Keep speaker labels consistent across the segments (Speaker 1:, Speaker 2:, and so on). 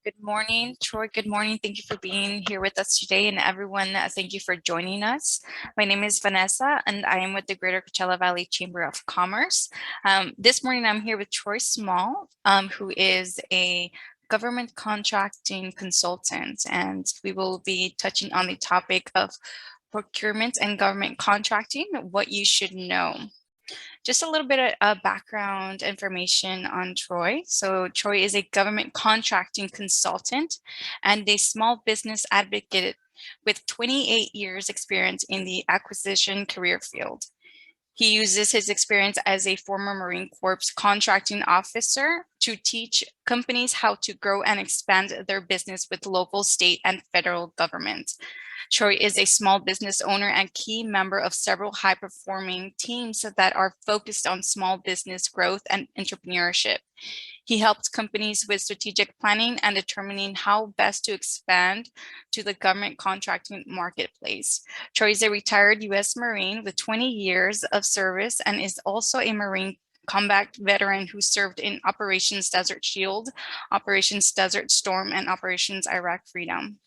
Speaker 1: Good morning, Troy. Good morning. Thank you for being here with us today. And everyone, thank you for joining us. My name is Vanessa, and I am with the Greater Coachella Valley Chamber of Commerce. This morning, I'm here with Troy Small, who is a government contracting consultant, and we will be touching on the topic of procurement and government contracting, what you should know. Just a little bit of background information on Troy. So Troy is a government contracting consultant and a small business advocate with 28 years experience in the acquisition career field. He uses his experience as a former Marine Corps contracting officer to teach companies how to grow and expand their business with local, state, and federal government. Troy is a small business owner and key member of several high-performing teams that are focused on small business growth and entrepreneurship. He helped companies with strategic planning and determining how best to expand to the government contracting marketplace. Troy is a retired U.S. Marine with 20 years of service and is also a Marine combat veteran who served in Operations Desert Shield, Operations Desert Storm, and Operations Iraq Freedom.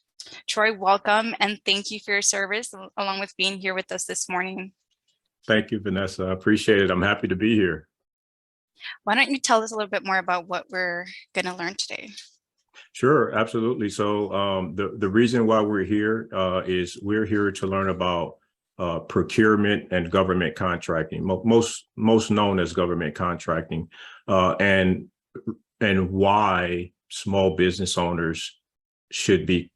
Speaker 1: Troy, welcome, and thank you for your service, along with being here with us this morning.
Speaker 2: Thank you, Vanessa. I appreciate it. I'm happy to be here.
Speaker 1: Why don't you tell us a little bit more about what we're going to learn today?
Speaker 2: Sure, absolutely. So the reason why we're here is we're here to learn about procurement and government contracting, most known as government contracting, and why small business owners should be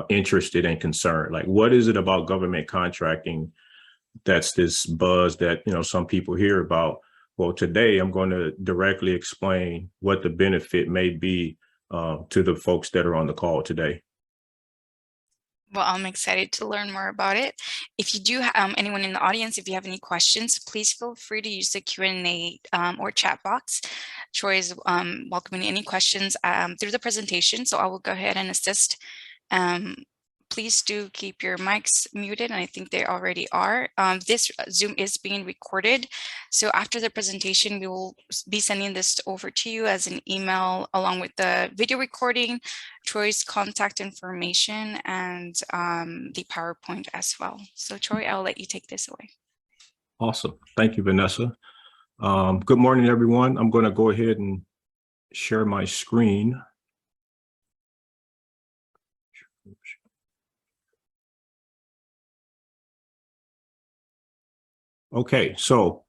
Speaker 2: interested and concerned. Like, what is it about government contracting that's this buzz that some people hear about? Well, today I'm going to directly explain what the benefit may be to the folks that are on the call today.
Speaker 1: Well, I'm excited to learn more about it. If you do anyone in the audience, if you have any questions, please feel free to use the Q&A or chat box. Troy is welcoming any questions through the presentation, so I will go ahead and assist. Please do keep your mics muted, and I think they already are. This Zoom is being recorded, so after the presentation, we will be sending this over to you as an email along with the video recording, Troy's contact information, and the PowerPoint as well. So Troy, I'll let you take this away.
Speaker 2: Awesome. Thank you, Vanessa. Good morning, everyone. I'm going to go ahead and share my screen. Okay, so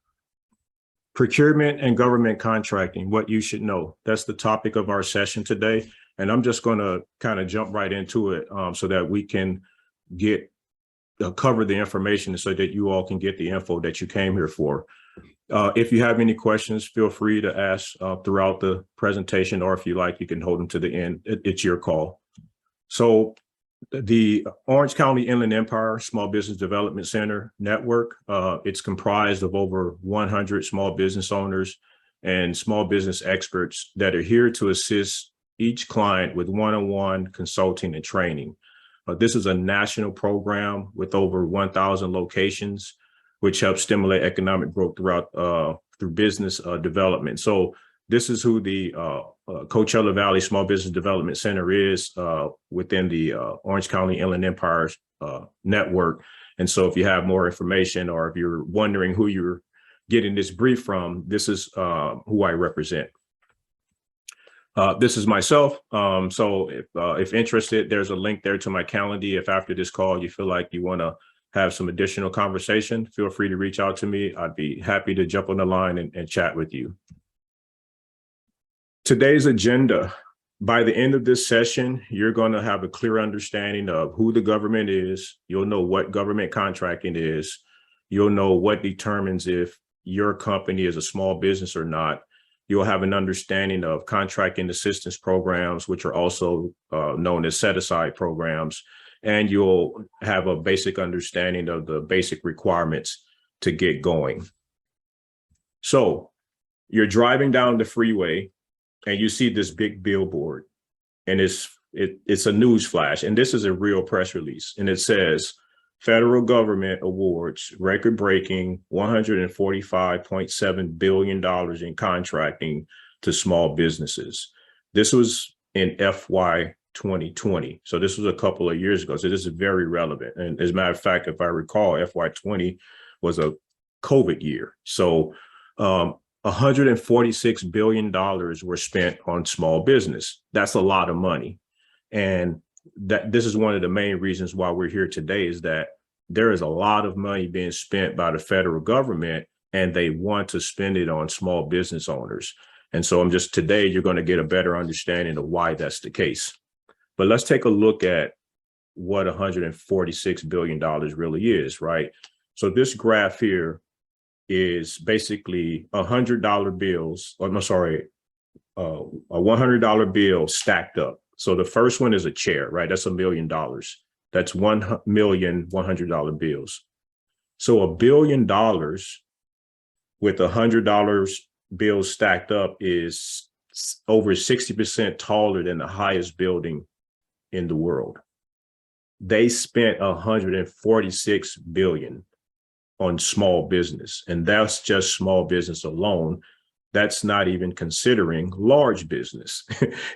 Speaker 2: procurement and government contracting, what you should know. That's the topic of our session today. And I'm just going to kind of jump right into it so that we can cover the information so that you all can get the info that you came here for. If you have any questions, feel free to ask throughout the presentation, or if you like, you can hold them to the end. It's your call. So the Orange County Inland Empire Small Business Development Center network, it's comprised of over 100 small business owners and small business experts that are here to assist each client with one-on-one consulting and training. This is a national program with over 1,000 locations, which helps stimulate economic growth through business development. So this is who the Coachella Valley Small Business Development Center is within the Orange County Inland Empire network. And so if you have more information, or if you're wondering who you're getting this brief from, this is who I represent. This is myself. So if interested, there's a link there to my calendar. If after this call you feel like you want to have some additional conversation, feel free to reach out to me. I'd be happy to jump on the line and chat with you. Today's agenda: by the end of this session, you're going to have a clear understanding of who the government is. You'll know what government contracting is. You'll know what determines if your company is a small business or not. You'll have an understanding of contracting assistance programs, which are also known as set-aside programs. And you'll have a basic understanding of the basic requirements to get going. So you're driving down the freeway and you see this big billboard, and it's a news flash. And this is a real press release. And it says, federal government awards record-breaking $145.7 billion in contracting to small businesses. This was in FY 2020. So this was a couple of years ago. So this is very relevant. And as a matter of fact, if I recall, FY 20 was a COVID year. So $146 billion were spent on small business. That's a lot of money. And this is one of the main reasons why we're here today, is that there is a lot of money being spent by the federal government, and they want to spend it on small business owners. And so today, you're going to get a better understanding of why that's the case. But let's take a look at what $146 billion really is, right? So this graph here is basically $100 bills, or no, sorry, a $100 bill stacked up. So the first one is a chair, right? That's $1 million. That's 1,000,000 $100 bills. So $1 billion with $100 bills stacked up is over 60% taller than the highest building in the world. They spent $146 billion on small business, and that's just small business alone. That's not even considering large business.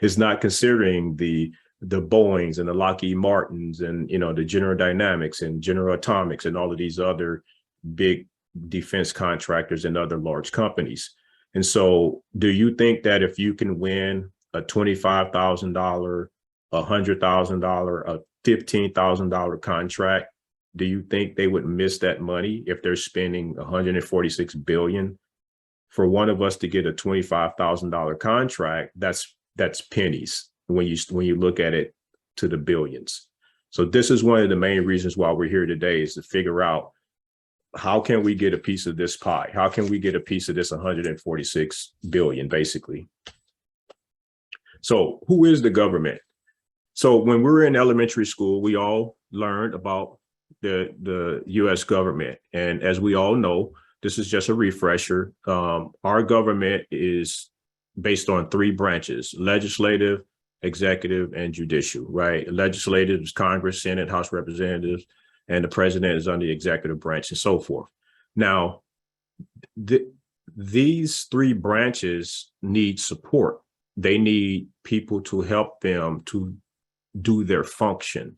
Speaker 2: It's not considering the Boeings and the Lockheed Martins and, the General Dynamics and General Atomics and all of these other big defense contractors and other large companies. And so do you think that if you can win a $25,000, a $100,000, a $15,000 contract, do you think they would miss that money if they're spending $146 billion? For one of us to get a $25,000 contract, that's pennies when you look at it to the billions. So this is one of the main reasons why we're here today, is to figure out, how can we get a piece of this pie? How can we get a piece of this 146 billion, basically? So who is the government? So when we were in elementary school, we all learned about the US government. And as we all know, this is just a refresher. Our government is based on three branches: legislative, executive, and judicial, right? Legislative is Congress, Senate, House of Representatives, and the president is under the executive branch, and so forth. Now, these three branches need support. They need people to help them to do their function.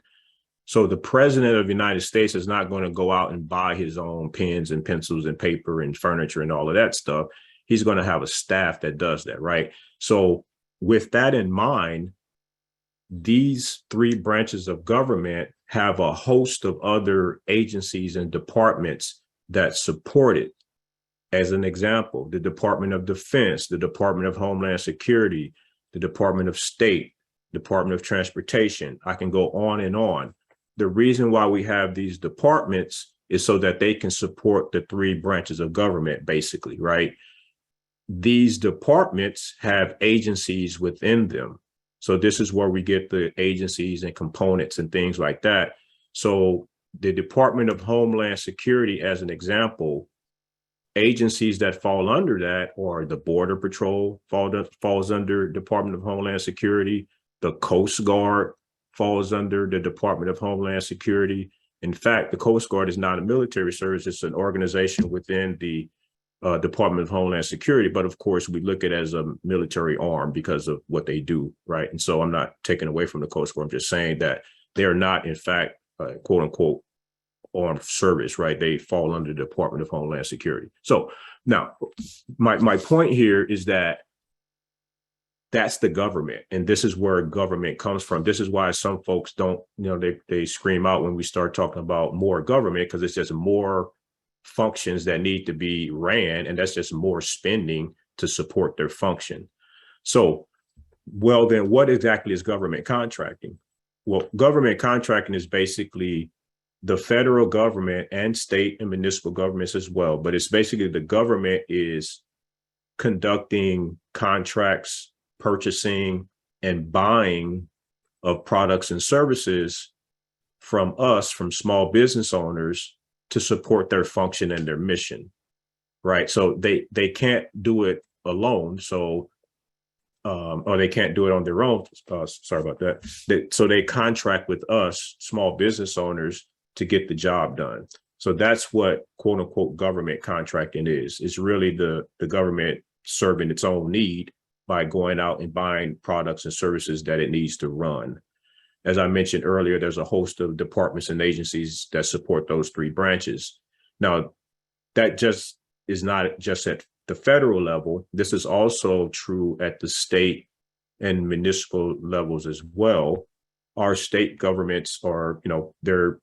Speaker 2: So the president of the United States is not going to go out and buy his own pens and pencils and paper and furniture and all of that stuff. He's going to have a staff that does that, right? So with that in mind, these three branches of government have a host of other agencies and departments that support it. As an example, the Department of Defense, the Department of Homeland Security, the Department of State, Department of Transportation. I can go on and on. The reason why we have these departments is so that they can support the three branches of government, basically, right? These departments have agencies within them. So this is where we get the agencies and components and things like that. So the Department of Homeland Security, as an example, agencies that fall under that are the Border Patrol, falls under Department of Homeland Security. The Coast Guard falls under the Department of Homeland Security. In fact, the Coast Guard is not a military service. It's an organization within the Department of Homeland Security. But of course, we look at it as a military arm because of what they do, right? And so I'm not taking away from the Coast Guard. I'm just saying that they are not, in fact, quote unquote, armed service, right? They fall under the Department of Homeland Security. So now my point here is that that's the government. And this is where government comes from. This is why some folks don't, they scream out when we start talking about more government, because it's just more functions that need to be ran. And that's just more spending to support their function. So, well, then what exactly is government contracting? Well, government contracting is basically the federal government and state and municipal governments as well. But it's basically the government is conducting contracts, purchasing and buying of products and services from us, from small business owners, to support their function and their mission, right? So they can't do it alone. So, or they can't do it on their own. Sorry about that. So they contract with us, small business owners, to get the job done. So that's what quote unquote government contracting is. It's really the government serving its own need by going out and buying products and services that it needs to run. As I mentioned earlier, there's a host of departments and agencies that support those three branches. Now, that just is not just at the federal level. This is also true at the state and municipal levels as well. Our state governments are, they're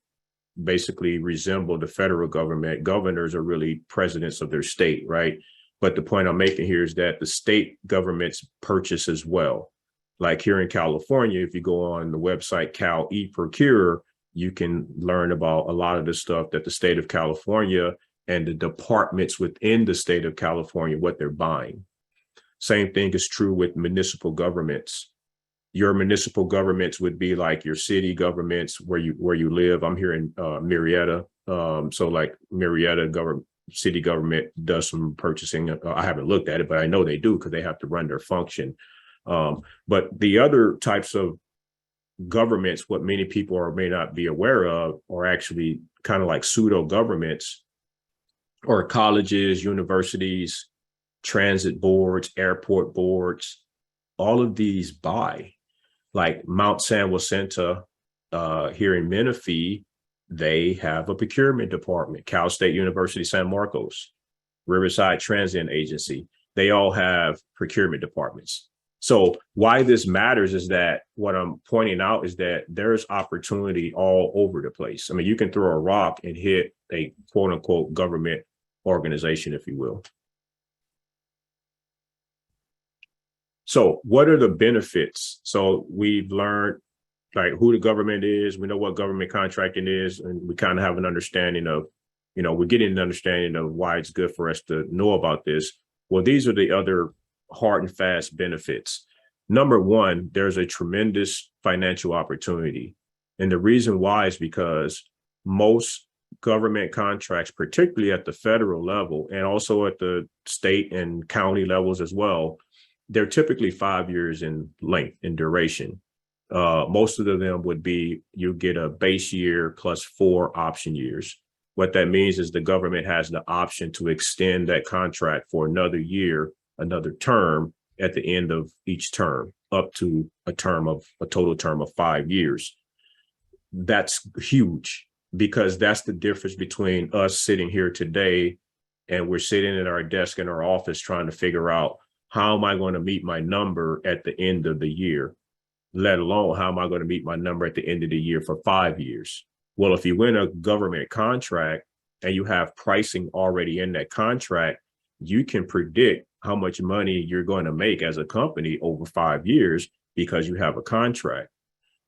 Speaker 2: basically resemble the federal government. Governors are really presidents of their state, right? But the point I'm making here is that the state governments purchase as well. Like here in California, if you go on the website Cal eProcure, you can learn about a lot of the stuff that the state of California and the departments within the state of California, what they're buying. Same thing is true with municipal governments. Your municipal governments would be like your city governments where you live. I'm here in Marietta. So like Marietta city government does some purchasing. I haven't looked at it, but I know they do because they have to run their function. But the other types of governments, what many people may not be aware of, are actually kind of like pseudo governments, or colleges, universities, transit boards, airport boards. All of these buy. Like Mount San Jacinto here in Menifee, they have a procurement department. Cal State University San Marcos, Riverside Transit Agency, they all have procurement departments. So why this matters is that what I'm pointing out is that there's opportunity all over the place. I mean, you can throw a rock and hit a quote unquote government organization, if you will. So what are the benefits? So we've learned like who the government is. We know what government contracting is, and we kind of have an understanding of, we're getting an understanding of why it's good for us to know about this. Well, these are the other hard and fast benefits. Number one, there's a tremendous financial opportunity. And the reason why is because most government contracts, particularly at the federal level and also at the state and county levels as well, they're typically 5 years in length, in duration. Most of them would be, you get a base year plus 4 option years. What that means is the government has the option to extend that contract for another year, another term at the end of each term, up to a total term of 5 years. That's huge, because that's the difference between us sitting here today and we're sitting at our desk in our office trying to figure out, how am I going to meet my number at the end of the year, let alone how am I going to meet my number at the end of the year for 5 years? Well, if you win a government contract and you have pricing already in that contract, you can predict how much money you're going to make as a company over 5 years because you have a contract.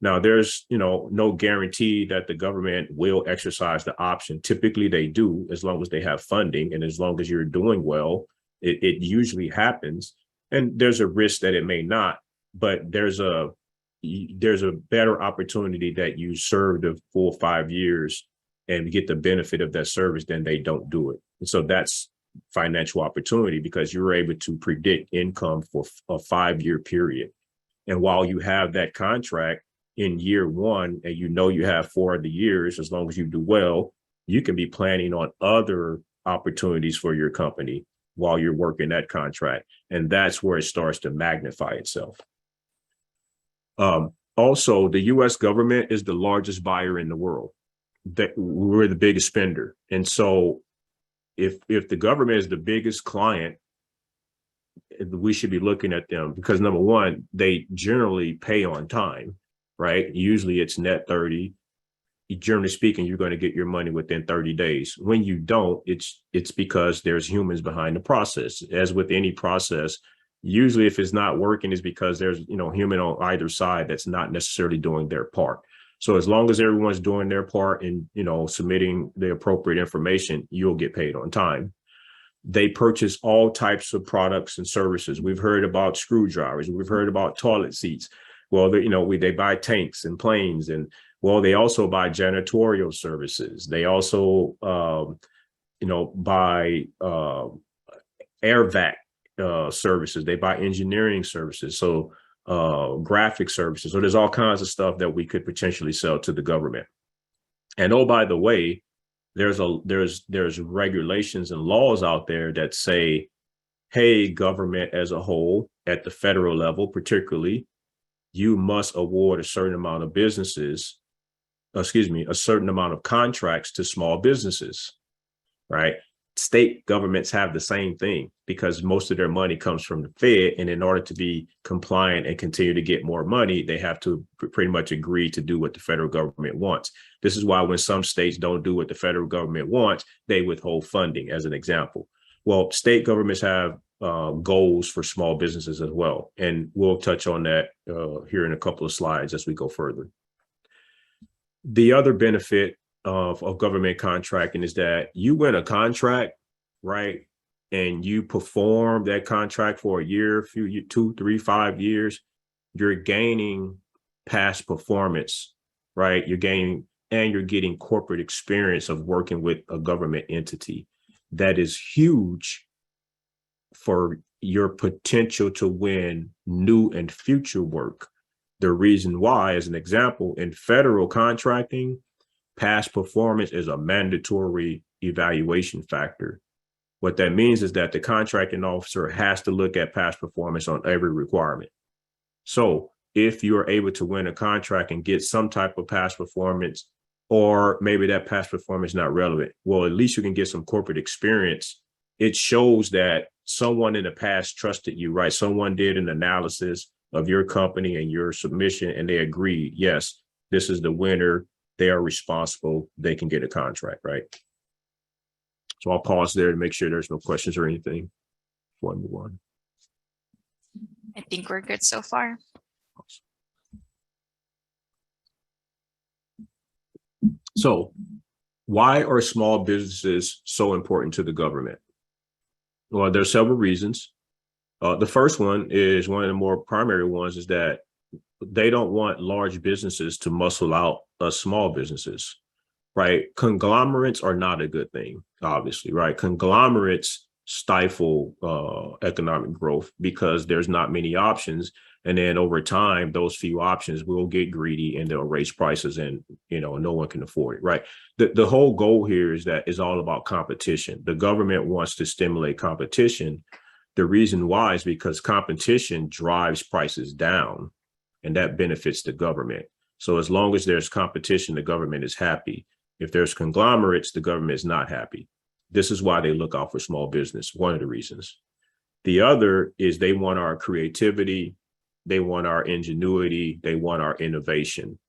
Speaker 2: Now, there's, no guarantee that the government will exercise the option. Typically, they do, as long as they have funding and as long as you're doing well. It usually happens, and there's a risk that it may not, but there's a better opportunity that you serve the full 5 years and get the benefit of that service than they don't do it. And so that's financial opportunity, because you're able to predict income for a 5-year period. And while you have that contract in year one, and you have 4 of the years, as long as you do well, you can be planning on other opportunities for your company while you're working that contract. And that's where it starts to magnify itself. Also, the US government is the largest buyer in the world. We're the biggest spender. And so if the government is the biggest client, we should be looking at them because, number one, they generally pay on time, right? Usually it's net 30. Generally speaking, you're going to get your money within 30 days. When you don't, it's because there's humans behind the process. As with any process, usually if it's not working, it's because there's, human on either side that's not necessarily doing their part. So as long as everyone's doing their part and, submitting the appropriate information, you'll get paid on time. They purchase all types of products and services. We've heard about screwdrivers. We've heard about toilet seats. Well, they buy tanks and planes, and well, they also buy janitorial services. They also, buy air vac services. They buy engineering services. So graphic services. So there's all kinds of stuff that we could potentially sell to the government. And oh, by the way, there's regulations and laws out there that say hey, government as a whole, at the federal level particularly, you must award a certain amount of businesses, excuse me, a certain amount of contracts to small businesses, right? State governments have the same thing because most of their money comes from the Fed. And in order to be compliant and continue to get more money, they have to pretty much agree to do what the federal government wants. This is why when some states don't do what the federal government wants, they withhold funding, as an example. Well, state governments have goals for small businesses as well. And we'll touch on that here in a couple of slides as we go further. The other benefit of government contracting is that you win a contract, right? And you perform that contract for a year, 2, 3, 5 years, you're gaining past performance, right? You're getting corporate experience of working with a government entity. That is huge for your potential to win new and future work. The reason why, as an example, in federal contracting, past performance is a mandatory evaluation factor. What that means is that the contracting officer has to look at past performance on every requirement. So if you're able to win a contract and get some type of past performance, or maybe that past performance is not relevant, well, at least you can get some corporate experience. It shows that someone in the past trusted you, right? Someone did an analysis of your company and your submission, and they agreed, yes, this is the winner. They are responsible. They can get a contract, right? So I'll pause there to make sure there's no questions or anything before I move on.
Speaker 1: I think we're good so far.
Speaker 2: So why are small businesses so important to the government? Well, there's several reasons. The first one is one of the more primary ones is that they don't want large businesses to muscle out small businesses, right? Conglomerates are not a good thing, obviously, right? Conglomerates stifle economic growth because there's not many options. And then over time, those few options will get greedy and they'll raise prices and, no one can afford it, right? The whole goal here is all about competition. The government wants to stimulate competition. The reason why is because competition drives prices down, and that benefits the government. So as long as there's competition, the government is happy. If there's conglomerates, the government is not happy. This is why they look out for small business, one of the reasons. The other is they want our creativity, they want our ingenuity, they want our innovation.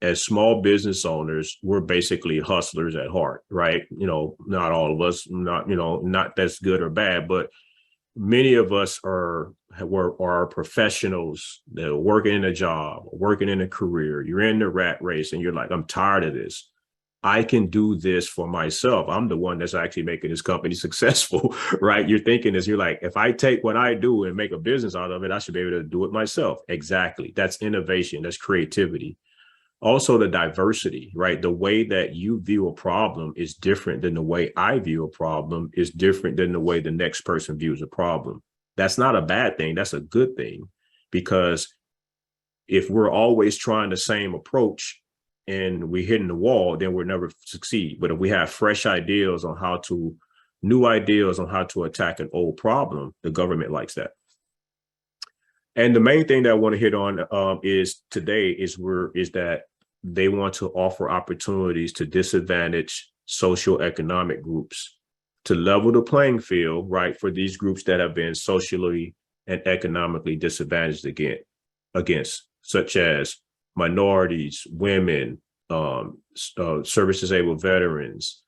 Speaker 2: As small business owners, we're basically hustlers at heart, right? Not all of us, not that's good or bad, but many of us are professionals that are working in a job, working in a career. You're in the rat race and you're like, I'm tired of this. I can do this for myself. I'm the one that's actually making this company successful, right? You're thinking you're like, if I take what I do and make a business out of it, I should be able to do it myself. Exactly. That's innovation. That's creativity. Also, the diversity, right? The way that you view a problem is different than the way I view a problem, is different than the way the next person views a problem. That's not a bad thing. That's a good thing, because if we're always trying the same approach and we're hitting the wall, then we'll never succeed. But if we have fresh ideas on new ideas on how to attack an old problem, the government likes that. And the main thing that I want to hit on is that they want to offer opportunities to disadvantaged socioeconomic groups to level the playing field, right, for these groups that have been socially and economically disadvantaged against, such as minorities, women, service-disabled veterans,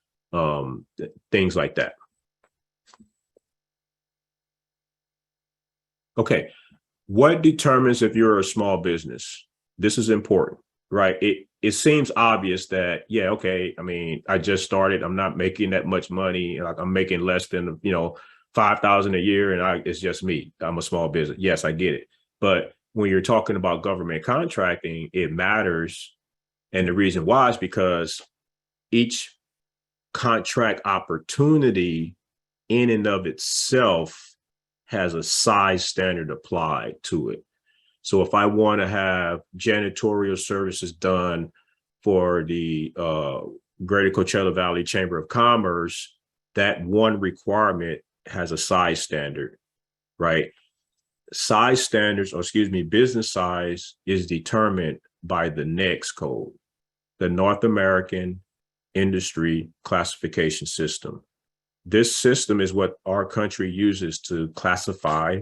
Speaker 2: things like that. Okay. What determines if you're a small business? This is important, right? It seems obvious that, yeah, okay, I mean, I just started, I'm not making that much money. Like, I'm making less than, $5,000 a year, and it's just me. I'm a small business. Yes, I get it. But when you're talking about government contracting, it matters. And the reason why is because each contract opportunity in and of itself has a size standard applied to it. So if I want to have janitorial services done for the Greater Coachella Valley Chamber of Commerce, that one requirement has a size standard. right? Size standards, or excuse me, business size is determined by the NAICS code, the North American Industry Classification System. This system is what our country uses to classify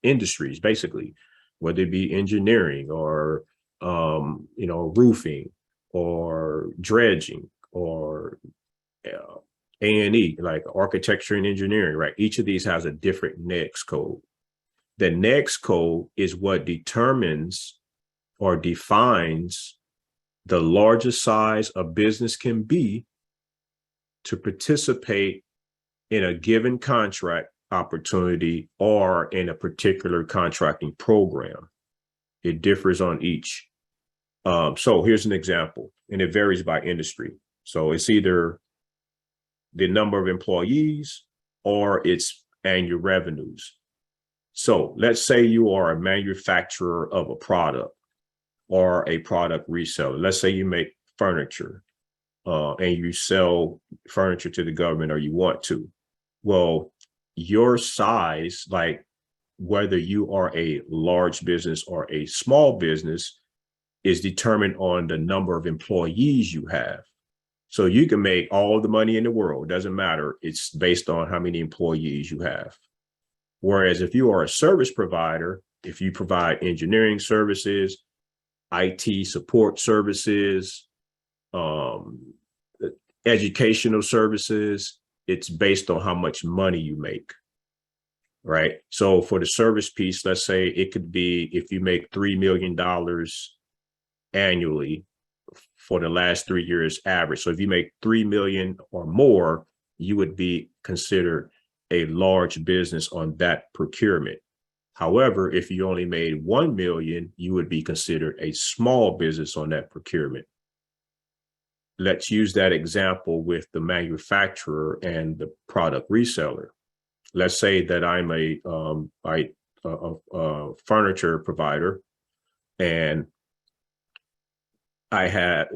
Speaker 2: industries, basically, whether it be engineering or roofing or dredging or A&E, like architecture and engineering, right? Each of these has a different NAICS code. The NAICS code is what determines or defines the largest size a business can be to participate in a given contract opportunity or in a particular contracting program. It differs on each. So here's an example, and it varies by industry. So it's either the number of employees or its annual revenues. So let's say you are a manufacturer of a product or a product reseller. Let's say you make furniture and you sell furniture to the government, or you want to. Well, your size, like whether you are a large business or a small business, is determined on the number of employees you have. So you can make all the money in the world, doesn't matter. It's based on how many employees you have. Whereas if you are a service provider, if you provide engineering services, IT support services, educational services, it's based on how much money you make, right? So for the service piece, let's say it could be if you make $3 million annually for the last 3 years average. So if you make 3 million or more, you would be considered a large business on that procurement. However, if you only made 1 million, you would be considered a small business on that procurement. Let's use that example with the manufacturer and the product reseller. Let's say that I'm a furniture provider, and I have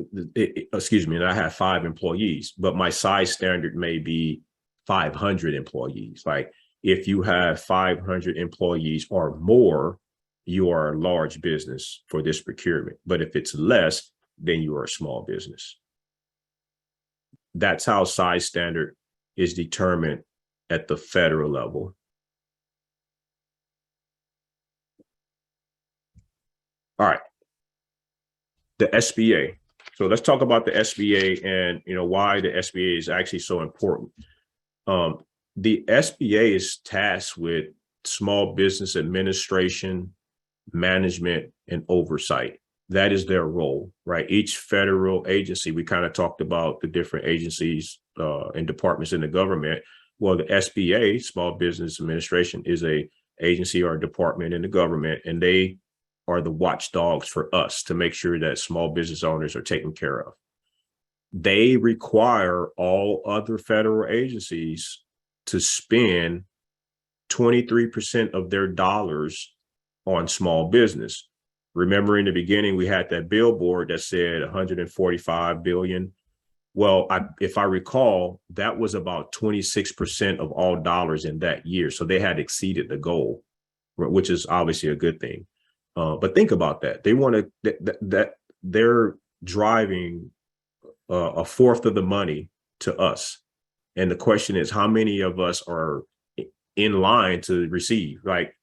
Speaker 2: 5 employees, but my size standard may be 500 employees. Like if you have 500 employees or more, you are a large business for this procurement. But if it's less, then you are a small business. That's how size standard is determined at the federal level. All right. The SBA. So let's talk about the SBA and why the SBA is actually so important. The SBA is tasked with small business administration, management, and oversight. That is their role, right? Each federal agency, we kind of talked about the different agencies and departments in the government. Well, the SBA, Small Business Administration, is a agency or a department in the government, and they are the watchdogs for us to make sure that small business owners are taken care of. They require all other federal agencies to spend 23% of their dollars on small business. Remember, in the beginning, we had that billboard that said 145 billion. Well, if I recall, that was about 26% of all dollars in that year. So they had exceeded the goal, which is obviously a good thing. But think about that. They want to that they're driving a fourth of the money to us. And the question is, how many of us are in line to receive? Like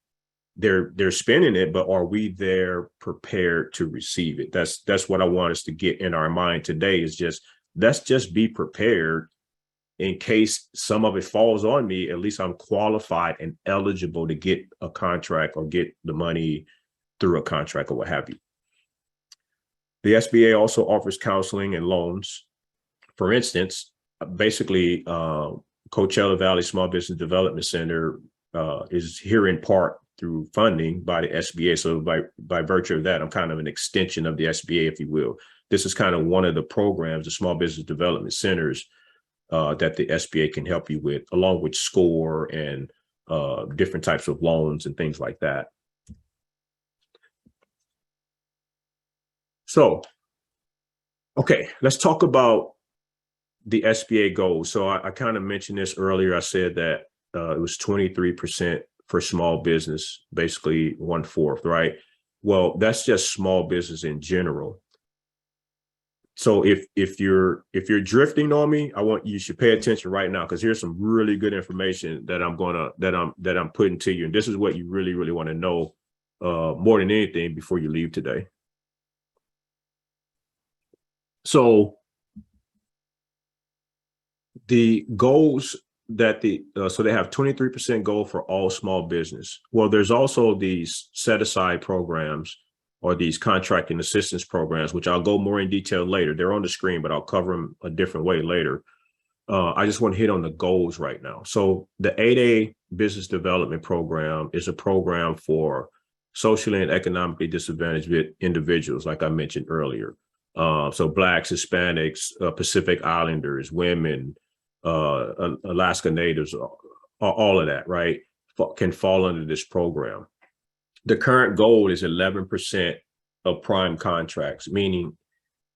Speaker 2: they're spending it, but are we there prepared to receive it? That's what I want us to get in our mind today, is just, let's just be prepared in case some of it falls on me. At least I'm qualified and eligible to get a contract or get the money through a contract or what have you. The SBA also offers counseling and loans. For instance, basically, Coachella Valley Small Business Development Center is here in part through funding by the SBA. So by virtue of that, I'm kind of an extension of the SBA, if you will. This is kind of one of the programs, the Small Business Development Centers, that the SBA can help you with, along with SCORE and different types of loans and things like that. So, okay, let's talk about the SBA goals. So I kind of mentioned this earlier. I said that it was 23% for small business, basically 1/4, right? Well, that's just small business in general. So if you're drifting on me, you should pay attention right now, because here's some really good information that I'm putting to you, and this is what you really want to know more than anything before you leave today. So the goals that so they have 23% goal for all small business. Well, there's also these set aside programs, or these contracting assistance programs, which I'll go more in detail later. They're on the screen, but I'll cover them a different way later. I just want to hit on the goals right now. So the 8A Business Development Program is a program for socially and economically disadvantaged individuals, like I mentioned earlier. So Blacks, Hispanics, Pacific Islanders, women, Alaska Natives, all of that, right, can fall under this program. The current goal is 11% of prime contracts, meaning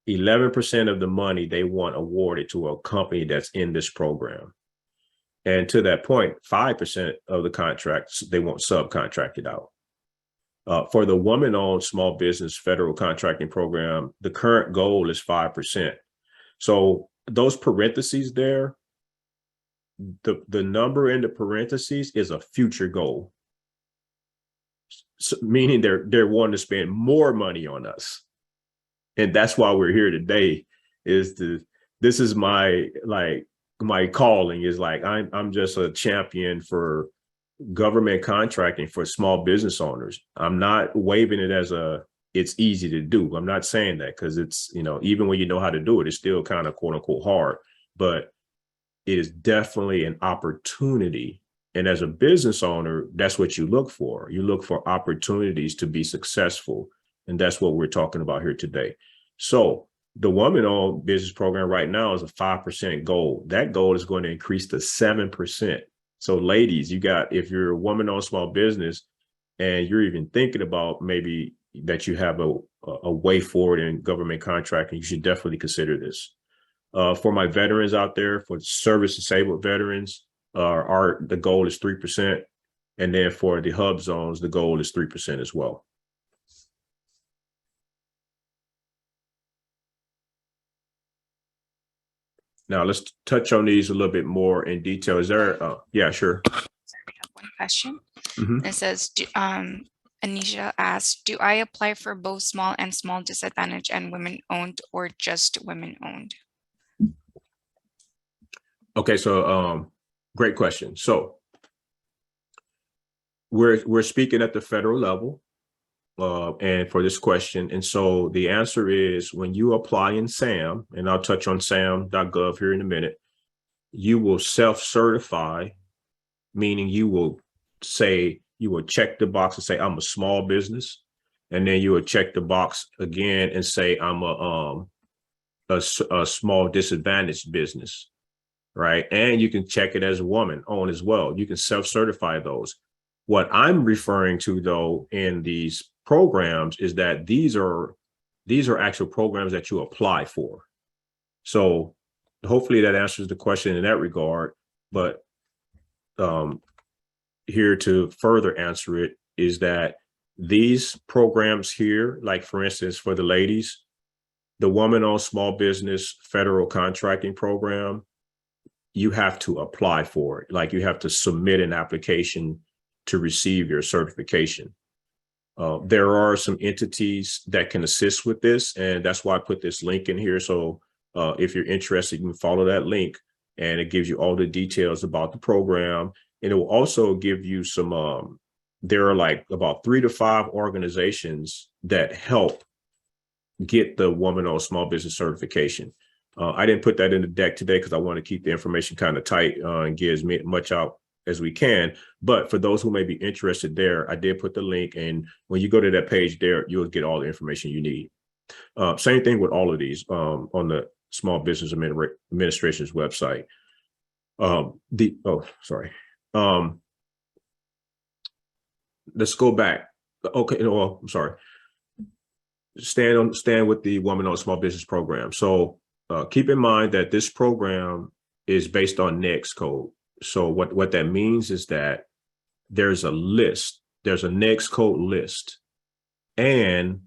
Speaker 2: 11% of the money they want awarded to a company that's in this program. And to that point, 5% of the contracts they want subcontracted out. For the woman-owned small business federal contracting program, the current goal is 5%. So those parentheses there, the number in the parentheses is a future goal. So, meaning they're wanting to spend more money on us. And that's why we're here today, this is my calling, is like, I'm just a champion for government contracting for small business owners. I'm not waving it as it's easy to do. I'm not saying that, because it's, even when you know how to do it, it's still kind of quote unquote hard, but it is definitely an opportunity. And as a business owner, that's what you look for. You look for opportunities to be successful. And that's what we're talking about here today. So the woman-owned business program right now is a 5% goal. That goal is going to increase to 7%. So ladies, if you're a woman-owned small business and you're even thinking about maybe that you have a way forward in government contracting, you should definitely consider this. For my veterans out there, for service disabled veterans, the goal is 3%. And then for the hub zones, the goal is 3% as well. Now let's touch on these a little bit more in detail. Is there, yeah, sure.
Speaker 1: Sorry, we have one question. It says, Anisha asks, do I apply for both small and small disadvantaged and women owned, or just women owned?
Speaker 2: Okay, so great question. So we're speaking at the federal level, and for this question, and so the answer is, when you apply in SAM, and I'll touch on sam.gov here in a minute, you will self-certify, meaning you will check the box and say, I'm a small business, and then you will check the box again and say, I'm a small disadvantaged business. Right. And you can check it as a woman owned as well. You can self-certify those. What I'm referring to, though, in these programs is that these are actual programs that you apply for. So hopefully that answers the question in that regard. But here to further answer it is that these programs here, like for instance, for the ladies, the woman-owned small business federal contracting program, you have to apply for it. Like, you have to submit an application to receive your certification. There are some entities that can assist with this, and that's why I put this link in here. So if you're interested, you can follow that link, and it gives you all the details about the program. And it will also give you some, there are like about 3 to 5 organizations that help get the woman-owned small business certification. I didn't put that in the deck today because I want to keep the information kind of tight and get as much out as we can. But for those who may be interested there, I did put the link. And when you go to that page there, you'll get all the information you need. Same thing with all of these on the Small Business Administration's website. Let's go back. Okay, no, I'm sorry. Stand with the woman-owned small business program. So keep in mind that this program is based on NAICS code. So what that means is that there's a list, there's a next code list. And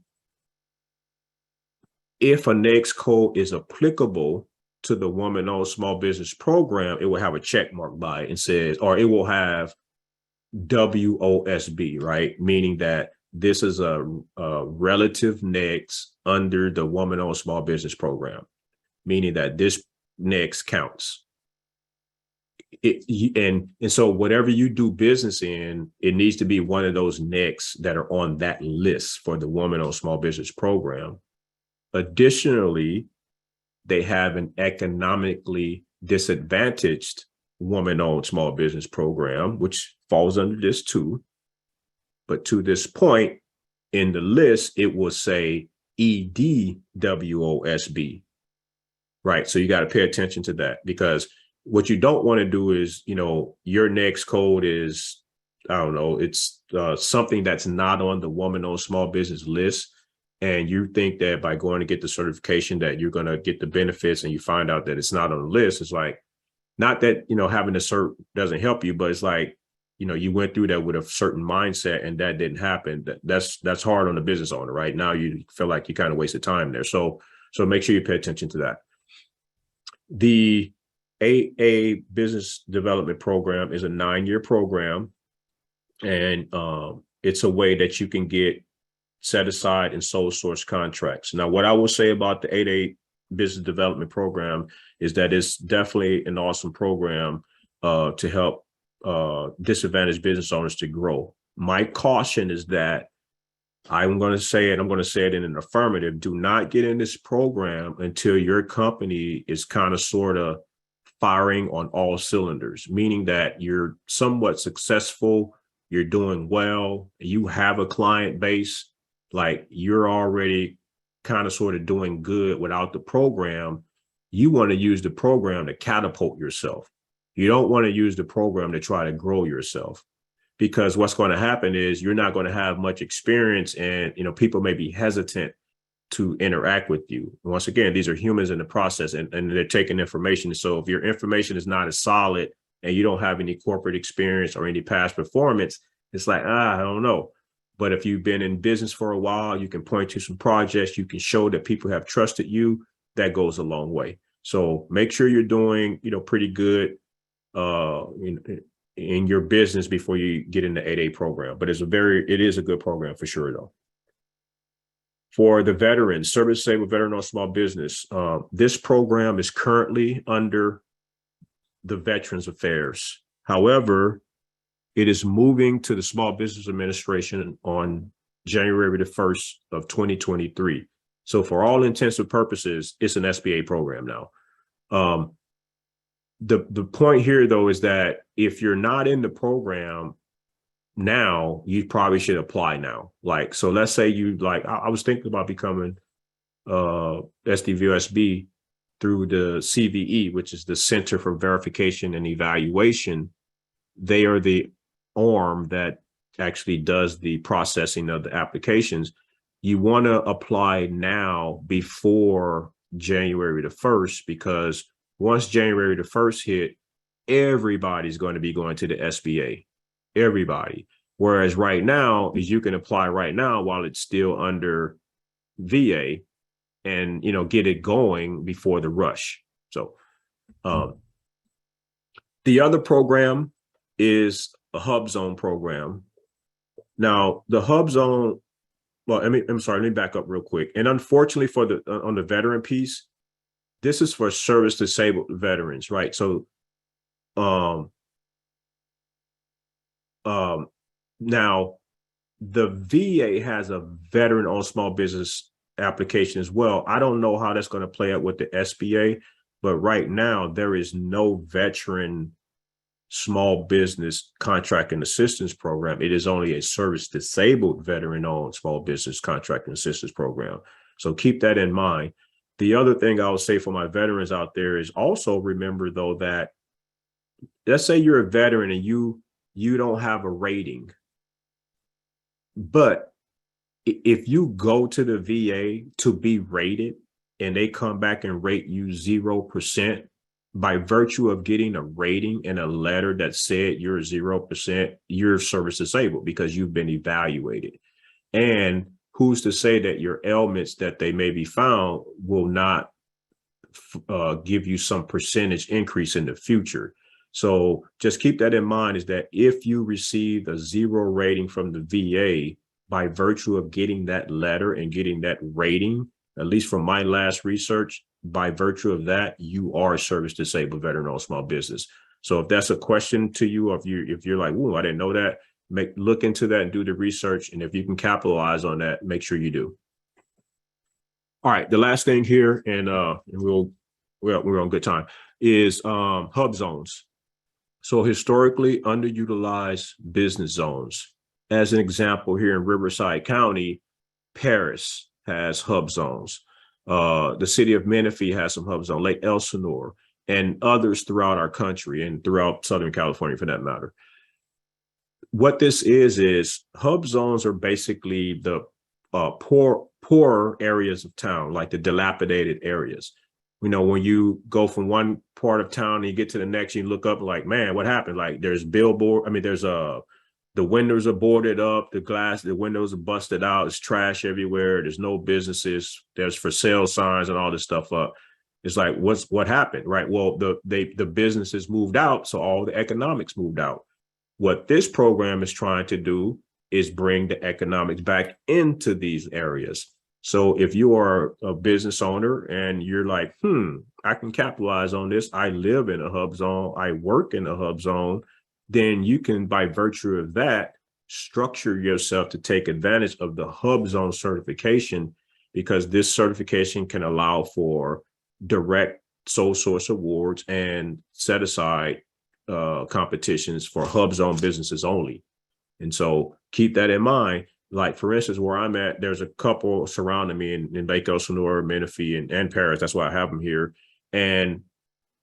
Speaker 2: if a next code is applicable to the woman-owned small business program, it will have a check mark by it and says, or it will have WOSB, right? Meaning that this is a relative next under the woman-owned small business program, meaning that this next counts. And so whatever you do business in, it needs to be one of those necks that are on that list for the woman-owned small business program. Additionally, they have an economically disadvantaged woman-owned small business program, which falls under this too. But to this point in the list, it will say EDWOSB, right? So you got to pay attention to that, because what you don't want to do is, your next code is, I don't know, it's something that's not on the woman-owned small business list. And you think that by going to get the certification that you're going to get the benefits, and you find out that it's not on the list. It's like, not that, having a cert doesn't help you, but it's like, you went through that with a certain mindset and that didn't happen. That's hard on the business owner, right? Now you feel like you kind of wasted time there. So make sure you pay attention to that. The AA Business Development Program is a 9-year program, and it's a way that you can get set aside and sole source contracts. Now, what I will say about the 8A Business Development Program is that it's definitely an awesome program to help disadvantaged business owners to grow. My caution is that I'm going to say it in an affirmative: do not get in this program until your company is kind of sort of firing on all cylinders, meaning that you're somewhat successful, you're doing well, you have a client base, like you're already kind of sort of doing good without the program. You want to use the program to catapult yourself. You don't want to use the program to try to grow yourself, because what's going to happen is you're not going to have much experience, and people may be hesitant to interact with you. Once again, these are humans in the process, and they're taking information. So if your information is not as solid and you don't have any corporate experience or any past performance, it's like, I don't know. But if you've been in business for a while, you can point to some projects, you can show that people have trusted you. That goes a long way. So make sure you're doing, pretty good in your business before you get in the 8A program. But it is a good program for sure, though. For the veterans, service disabled veteran-owned small business, this program is currently under the Veterans Affairs. However, it is moving to the Small Business Administration on January the 1st of 2023. So for all intents and purposes, it's an SBA program now. The point here, though, is that if you're not in the program now, you probably should apply now. Like, so let's say I was thinking about becoming SDVOSB through the CVE, which is the Center for Verification and Evaluation. They are the arm that actually does the processing of the applications. You want to apply now before January the 1st, because once January the 1st hit, everybody's going to be going to the SBA. Everybody. Whereas right now is you can apply right now while it's still under VA, and get it going before the rush. So the other program is a Hub Zone program. Now the Hub Zone, let me back up real quick. And unfortunately for on the veteran piece, this is for service disabled veterans, right? So now the VA has a veteran-owned small business application as well. I don't know how that's going to play out with the SBA, but right now there is no veteran small business contract and assistance program. It is only a service disabled veteran-owned small business contract and assistance program. So keep that in mind. The other thing I would say for my veterans out there is also remember, though, that let's say you're a veteran and you don't have a rating, but if you go to the VA to be rated and they come back and rate you 0%, by virtue of getting a rating and a letter that said you're 0%, you're service disabled because you've been evaluated. And who's to say that your ailments that they may be found will not give you some percentage increase in the future. So just keep that in mind, is that if you received a 0 rating from the VA by virtue of getting that letter and getting that rating, at least from my last research, by virtue of that, you are a service disabled veteran-owned small business. So if that's a question to you, or if you're like, "Ooh, I didn't know that," look into that and do the research. And if you can capitalize on that, make sure you do. All right, the last thing here, and we're on good time, is hub zones. So historically underutilized business zones. As an example, here in Riverside County, Paris has hub zones. The city of Menifee has some hub zones, Lake Elsinore, and others throughout our country and throughout Southern California for that matter. What this is hub zones are basically the poor areas of town, like the dilapidated areas. You know, when you go from one part of town and you get to the next, you look up like, man, what happened? Like there's billboard. I mean, there's the windows are boarded up, the windows are busted out, it's trash everywhere, there's no businesses, there's for sale signs and all this stuff up. It's like, what happened, right? Well, the businesses moved out, so all the economics moved out. What this program is trying to do is bring the economics back into these areas. So if you are a business owner and you're like, I can capitalize on this, I live in a hub zone, I work in a hub zone, then you can, by virtue of that, structure yourself to take advantage of the hub zone certification, because this certification can allow for direct sole source awards and set aside competitions for hub zone businesses only. And so keep that in mind. Like, for instance, where I'm at, there's a couple surrounding me in Lake Elsinore, Menifee, and Paris. That's why I have them here. And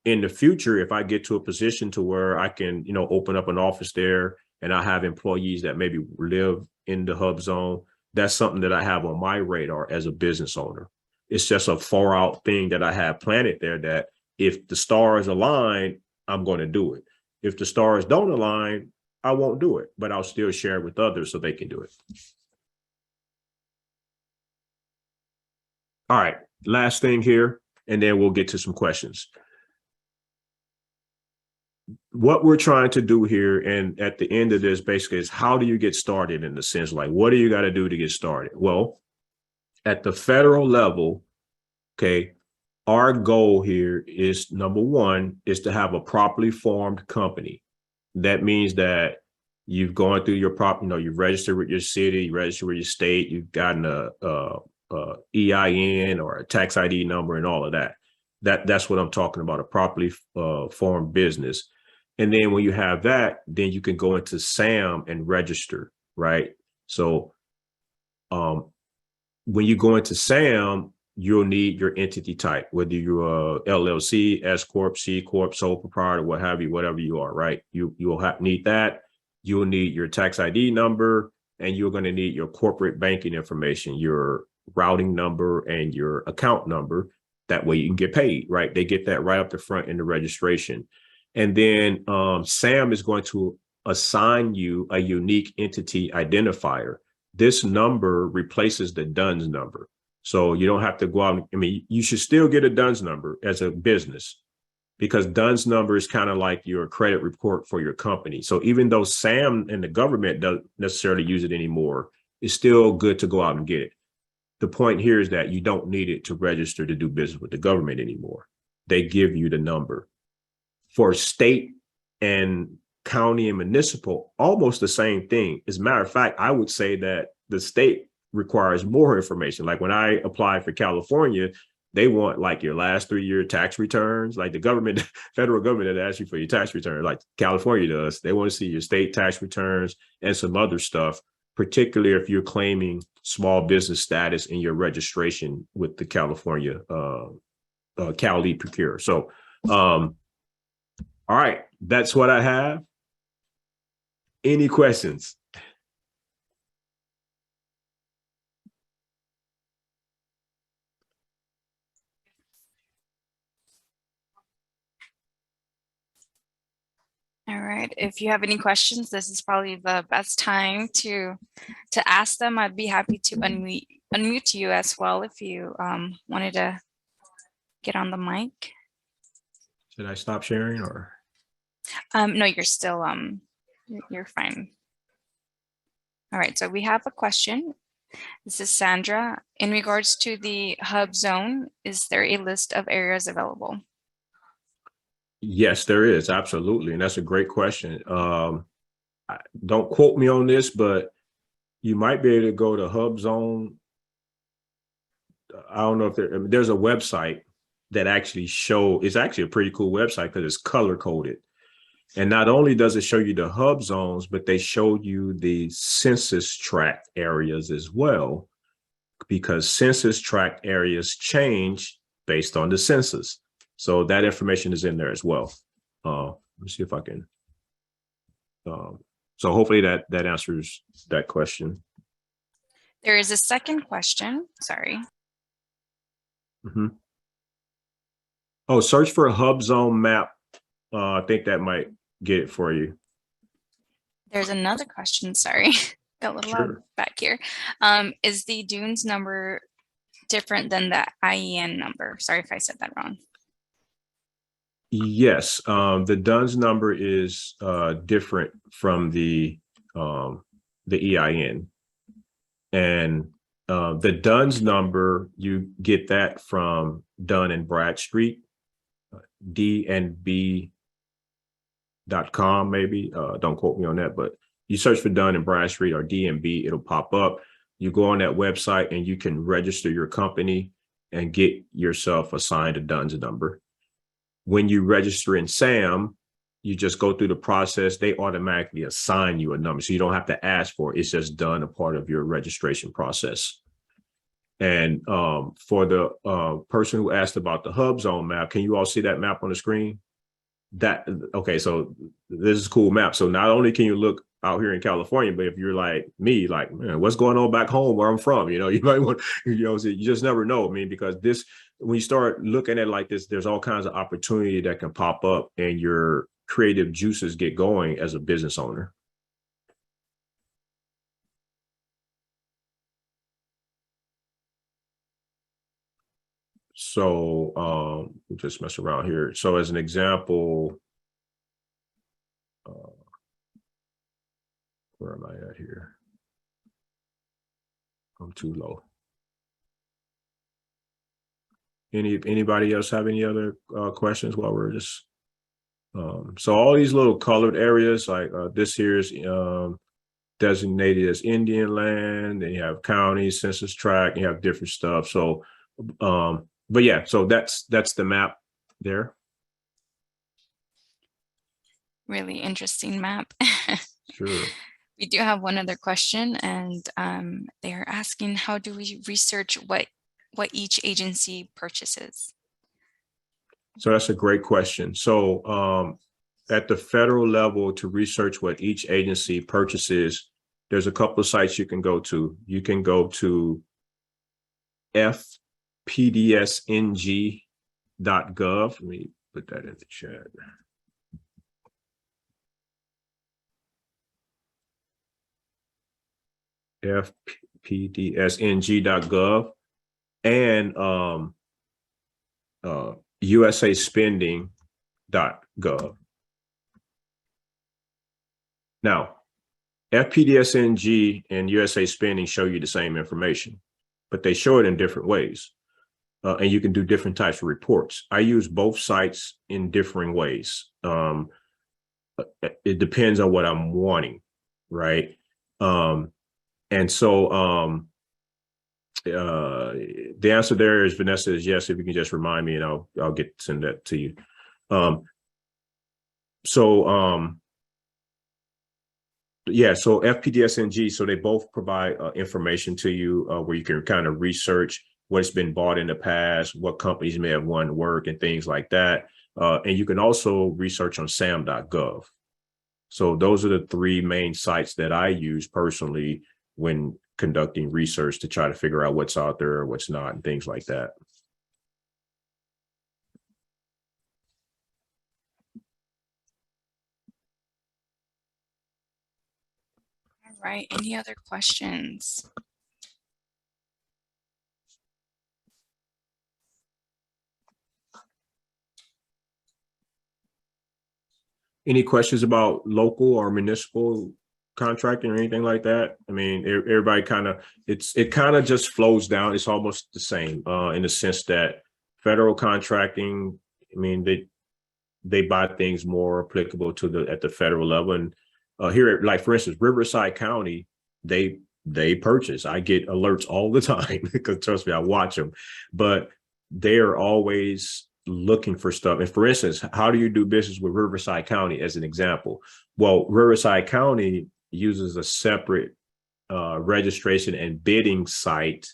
Speaker 2: in the future, if I get to a position to where I can, open up an office there and I have employees that maybe live in the hub zone, that's something that I have on my radar as a business owner. It's just a far out thing that I have planted there that if the stars align, I'm going to do it. If the stars don't align, I won't do it, but I'll still share it with others so they can do it. All right, last thing here, and then we'll get to some questions. What we're trying to do here, and at the end of this, basically, is how do you get started, in the sense, like, what do you got to do to get started? Well, at the federal level, okay, our goal here is, number one, is to have a properly formed company. That means that you've gone through your you've registered with your city, you registered with your state, you've gotten a EIN or a tax ID number and all of that. That's what I'm talking about, a properly formed business. And then when you have that, then you can go into SAM and register, right? So when you go into SAM, you'll need your entity type, whether you're a LLC, S Corp, C Corp, sole proprietor, what have you, whatever you are, right? You'll need that. You'll need your tax ID number, and you're going to need your corporate banking information, your routing number and your account number. That way you can get paid, right? They get that right up the front in the registration. And then SAM is going to assign you a unique entity identifier. This number replaces the DUNS number. So you don't have to go out. You should still get a DUNS number as a business, because DUNS number is kind of like your credit report for your company. So even though SAM and the government don't necessarily use it anymore, it's still good to go out and get it. The point here is that you don't need it to register to do business with the government anymore. They give you the number. For state and county and municipal, almost the same thing. As a matter of fact, I would say that the state requires more information. Like when I applied for California, they want like your last 3-year tax returns. Like the government, federal government, that asks you for your tax return, like California does. They want to see your state tax returns and some other stuff, particularly if you're claiming small business status in your registration with the California Cal Procure. So, all right, that's what I have. Any questions?
Speaker 1: right. If you have any questions, this is probably the best time to ask them. I'd be happy to unmute you as well if you wanted to get on the mic.
Speaker 2: Should I stop sharing or?
Speaker 1: No, you're still you're fine. All right, so we have a question. This is Sandra. In regards to the hub zone, is there a list of areas available?
Speaker 2: Yes, there is, absolutely. And that's a great question. Don't quote me on this, but you might be able to go to Hub Zone. I don't know if there's a website that actually it's actually a pretty cool website because it's color coded. And not only does it show you the hub zones, but they show you the census tract areas as well, because census tract areas change based on the census. So that information is in there as well. Let me see if I can. So hopefully that answers that question.
Speaker 1: There is a second question. Sorry.
Speaker 2: Oh, search for a hub zone map. I think that might get it for you.
Speaker 1: There's another question. Sorry. Got a little loud back here. Is the dunes number different than the IEN number? Sorry if I said that wrong.
Speaker 2: Yes, the DUNS number is different from the EIN, and the DUNS number, you get that from Dun and Bradstreet, DNB.com maybe. Don't quote me on that, but you search for Dun and Bradstreet or DNB, it'll pop up. You go on that website and you can register your company and get yourself assigned a DUNS number. When you register in SAM, you just go through the process. They automatically assign you a number. So you don't have to ask for it. It's just done a part of your registration process. And for the person who asked about the hub zone map, can you all see that map on the screen? Okay, so this is a cool map. So not only can you look out here in California, but if you're like me, like, man, what's going on back home where I'm from? You know, you might want, you just never know. I mean, because when you start looking at it like this, there's all kinds of opportunity that can pop up and your creative juices get going as a business owner. So we'll just mess around here. So as an example, where am I at here? I'm too low. Anybody else have any other questions while we're just so all these little colored areas, like this here is designated as Indian land, then you have county, census tract, you have different stuff. So but yeah, so that's the map there.
Speaker 1: Really interesting map.
Speaker 2: Sure.
Speaker 1: We do have one other question, and they are asking, how do we research what each agency purchases?
Speaker 2: So that's a great question. So at the federal level, to research what each agency purchases, there's a couple of sites you can go to. You can go to fpdsng.gov. Let me put that in the chat. fpdsng.gov and usaspending.gov. Now, FPDSNG and USA Spending show you the same information, but they show it in different ways. And you can do different types of reports. I use both sites in differing ways. It depends on what I'm wanting, right? And so the answer there is, Vanessa, is yes. If you can just remind me, and I'll send that to you. Yeah, so FPDSNG, so they both provide information to you where you can kind of research what's been bought in the past, what companies may have won work and things like that. And you can also research on sam.gov. So those are the three main sites that I use personally when conducting research to try to figure out what's out there, what's not, and things like that.
Speaker 1: right, any other questions?
Speaker 2: Any questions about local or municipal contracting or anything like that? I mean, everybody kind of, it kind of just flows down. It's almost the same in the sense that federal contracting, I mean, they buy things more applicable to at the federal level. And here, like for instance, Riverside County, they purchase. I get alerts all the time because trust me, I watch them, but they are always looking for stuff. And for instance, how do you do business with Riverside County as an example? Well, Riverside County uses a separate registration and bidding site,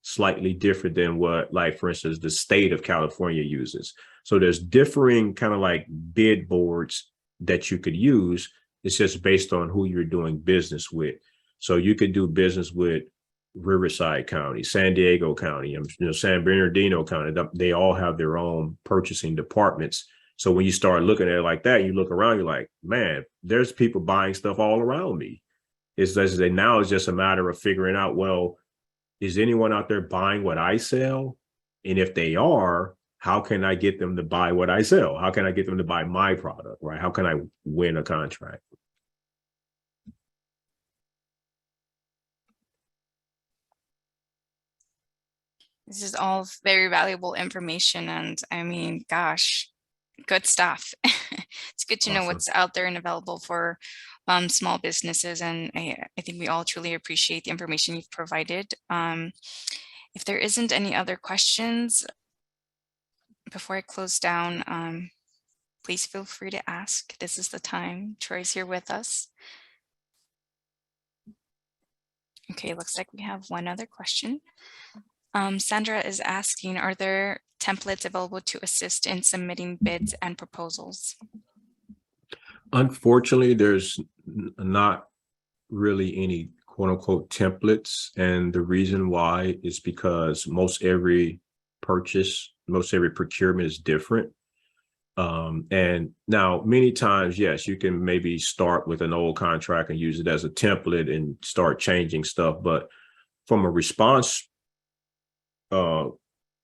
Speaker 2: slightly different than what, like, for instance, the state of California uses. So there's differing kind of like bid boards that you could use. It's just based on who you're doing business with. So you could do business with Riverside County, San Diego County, San Bernardino County. They all have their own purchasing departments. So when you start looking at it like that, you look around, you're like, man, there's people buying stuff all around me. Now it's just a matter of figuring out, well, is anyone out there buying what I sell? And if they are, how can I get them to buy what I sell? How can I get them to buy my product, right? How can I win a contract?
Speaker 1: This is all very valuable information, and I mean, gosh, good stuff. It's good to know
Speaker 2: Awesome.
Speaker 1: what's out there and available for small businesses, and I think we all truly appreciate the information you've provided. If there isn't any other questions, before I close down, please feel free to ask. This is the time. Troy's here with us. Okay, looks like we have one other question. Sandra is asking, are there templates available to assist in submitting bids and proposals?
Speaker 2: Unfortunately, there's not really any quote unquote templates. And the reason why is because most every procurement is different. And now many times, yes, you can maybe start with an old contract and use it as a template and start changing stuff. But from a response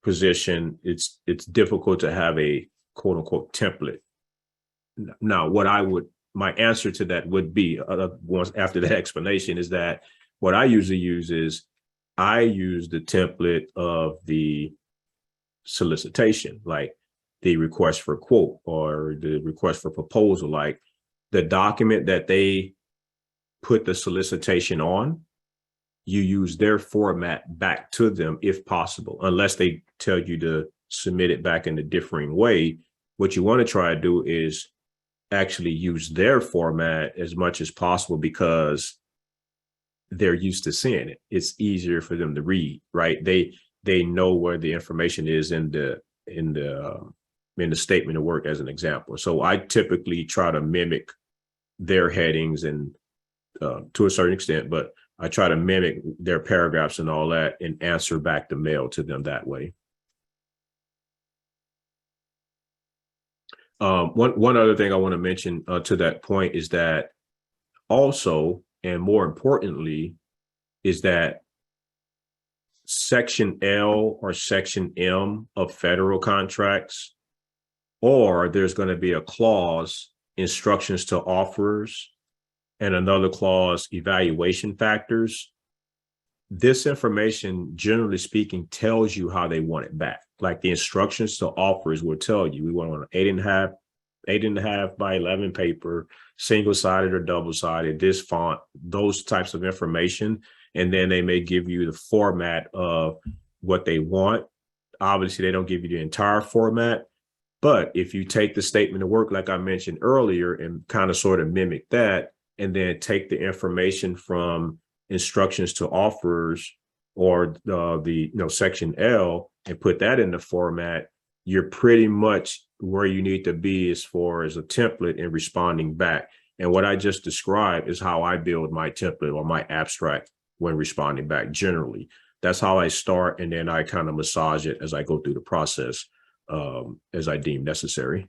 Speaker 2: position, it's difficult to have a quote unquote template. Now, my answer to that would be, once after the explanation, is that what I usually use is I use the template of the solicitation, like the request for quote or the request for proposal, like the document that they put the solicitation on. You use their format back to them if possible, unless they tell you to submit it back in a differing way. What you want to try to do is actually use their format as much as possible because they're used to seeing it. It's easier for them to read, right? They know where the information is in the statement of work, as an example. So I typically try to mimic their headings and to a certain extent, but I try to mimic their paragraphs and all that and answer back the mail to them that way. One other thing I want to mention to that point is that also, and more importantly, is that Section L or Section M of federal contracts, or there's going to be a clause, instructions to offerers, and another clause, evaluation factors. This information, generally speaking, tells you how they want it back. Like the instructions to offers will tell you, we want an 8.5 by 11 paper, single-sided or double-sided, this font, those types of information. And then they may give you the format of what they want. Obviously, they don't give you the entire format. But if you take the statement of work, like I mentioned earlier, and kind of sort of mimic that, and then take the information from instructions to offers or the Section L and put that in the format, you're pretty much where you need to be as far as a template and responding back. And what I just described is how I build my template or my abstract when responding back. Generally, that's how I start, and then I kind of massage it as I go through the process as I deem necessary.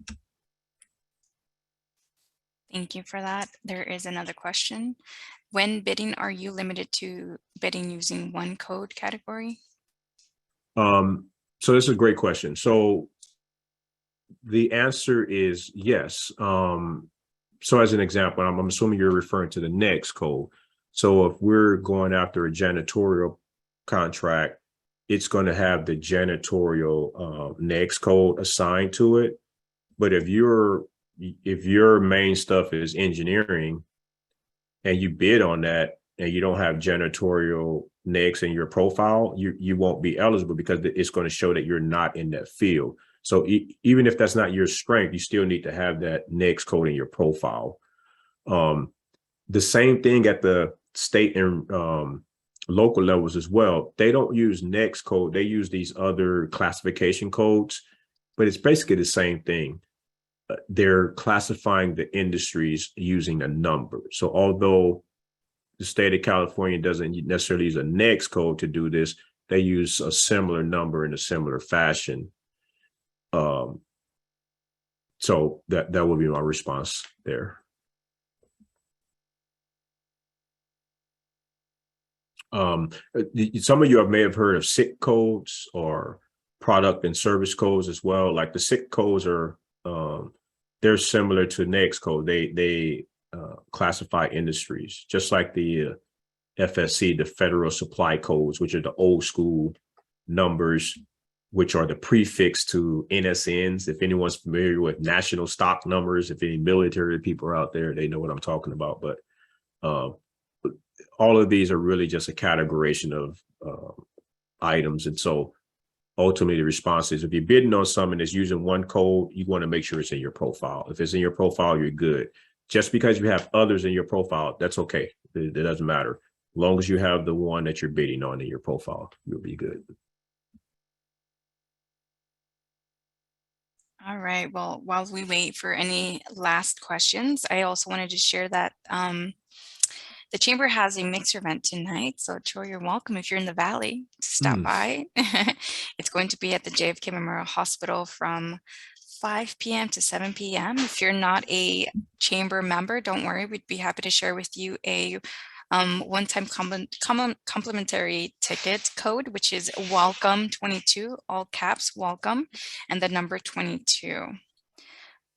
Speaker 1: Thank you for that. There is another question. When bidding, are you limited to bidding using one code category?
Speaker 2: So this is a great question. So the answer is yes. So as an example, I'm assuming you're referring to the next code. So if we're going after a janitorial contract, it's going to have the janitorial next code assigned to it. But if your main stuff is engineering and you bid on that and you don't have janitorial next in your profile, you won't be eligible because it's going to show that you're not in that field. So even if that's not your strength, you still need to have that next code in your profile. The same thing at the state and local levels as well. They don't use next code. They use these other classification codes, but it's basically the same thing. They're classifying the industries using a number. So although the state of California doesn't necessarily use a next code to do this, they use a similar number in a similar fashion. So that would be my response there. Some of you may have heard of SIC codes or product and service codes as well. Like the SIC codes are, they're similar to next code. They classify industries, just like the FSC, the federal supply codes, which are the old school numbers, which are the prefix to NSNs. If anyone's familiar with national stock numbers, if any military people are out there, they know what I'm talking about. But all of these are really just a categorization of items. And so ultimately the response is if you're bidding on something that's using one code, you want to make sure it's in your profile. If it's in your profile, you're good. Just because you have others in your profile, that's okay. It doesn't matter. As long as you have the one that you're bidding on in your profile, you'll be good.
Speaker 1: All right. Well, while we wait for any last questions, I also wanted to share that the Chamber has a mixer event tonight. So Troy, you're welcome if you're in the Valley to stop by. It's going to be at the JFK Memorial Hospital from 5 p.m. to 7 p.m. If you're not a Chamber member, don't worry. We'd be happy to share with you a one-time complimentary ticket code, which is welcome 22, all caps welcome, and the number 22.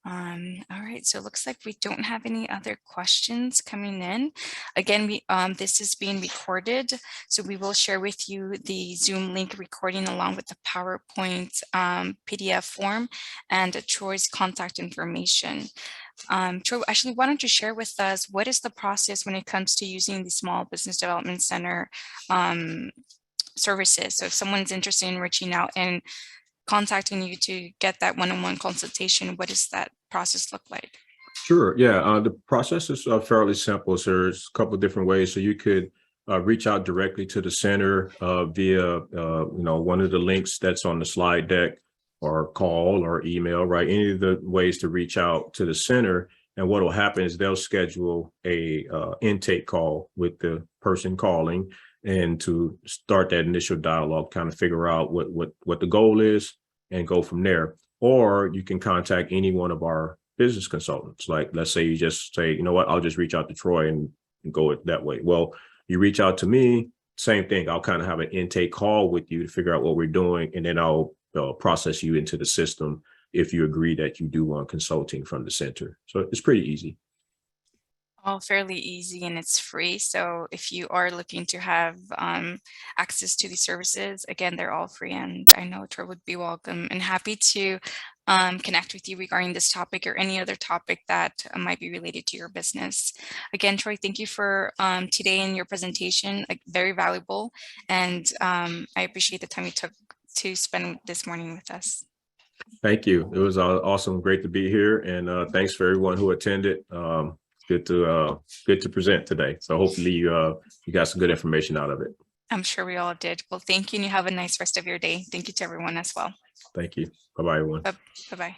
Speaker 1: All right, so it looks like we don't have any other questions coming in. Again, this is being recorded, so we will share with you the Zoom link recording along with the PowerPoint PDF form and Troy's contact information. Troy, actually, why don't you share with us what is the process when it comes to using the Small Business Development Center services? So if someone's interested in reaching out and contacting you to get that one-on-one consultation, what does that process look like?
Speaker 2: Sure. Yeah. The process is fairly simple. So there's a couple of different ways. So you could reach out directly to the center via, one of the links that's on the slide deck, or call or email, right? Any of the ways to reach out to the center. And what will happen is they'll schedule a intake call with the person calling, and to start that initial dialogue, kind of figure out what the goal is and go from there. Or you can contact any one of our business consultants. Like, let's say you just say, you know what, I'll just reach out to Troy and go it that way. Well, you reach out to me, same thing. I'll kind of have an intake call with you to figure out what we're doing, and then I'll process you into the system if you agree that you do want consulting from the center. So it's pretty easy.
Speaker 1: All fairly easy, and it's free. So if you are looking to have access to these services, again, they're all free, and I know Troy would be welcome and happy to connect with you regarding this topic or any other topic that might be related to your business. Again, Troy, thank you for today and your presentation, very valuable, and I appreciate the time you took to spend this morning with us. Thank
Speaker 2: you. It was awesome. Great to be here, and thanks for everyone who attended. Good to present today. So hopefully you got some good information out of it.
Speaker 1: I'm sure we all did. Well, thank you, and you have a nice rest of your day. Thank you to everyone as well.
Speaker 2: Thank you. Bye-bye, everyone.
Speaker 1: Bye-bye.